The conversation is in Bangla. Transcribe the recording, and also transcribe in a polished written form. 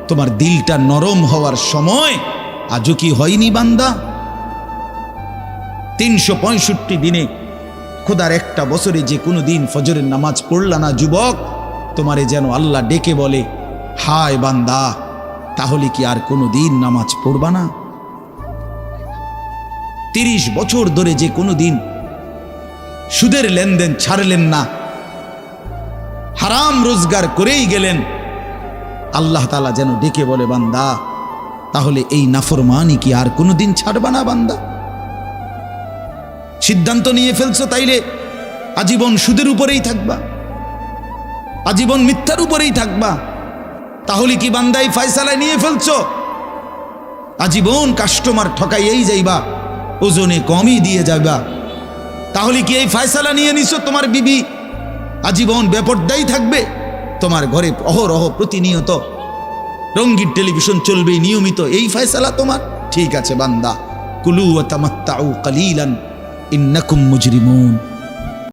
তোমার দিলটা নরম হওয়ার সময় আজও কি হয়নি বান্দা? 365 দিনে খোদার একটা বছরে যে কোনো দিন ফজরের নামাজ পড়লা না যুবক, তোমারে যেন আল্লাহ ডেকে বলে, হায় বান্দা, তাহলে কি আর কোনো দিন নামাজ পড়বা না? 30 বছর ধরে যে কোনো দিন সুদের লেনদেন ছাড়লেন না, হারাম রোজগার করেই গেলেন, আল্লাহ তাআলা যেন ডেকে বলে, বান্দা, তাহলে এই নাফরমানি কি আর কোনো দিন ছাড়বা না বান্দা? সিদ্ধান্ত নিয়ে ফেলছো তাইলে আজীবন সুদের উপরেই থাকবা, আজীবন মিথ্যার উপরেই থাকবা, তাহলে কি বান্দা এই ফয়সালায় নিয়ে ফেলছো আজীবন কাস্টমার ঠকাইয়েই যাইবা, ওজনে কমই দিয়ে যাবা? তাহলে কি এই ফয়সালা নিয়ে নিছো তোমার বিবি আজীবন বেপরদাই থাকবে? তোমার ঘরে অহরহ প্রতিনিয়ত রঙিন টেলিভিশন চলবে নিয়মিত, এই ফয়সালা তোমার? ঠিক আছে বান্দা, কুলু ওয়া তামাত্তাউ কালিলান ইন্নাকুম মুজরিমুন।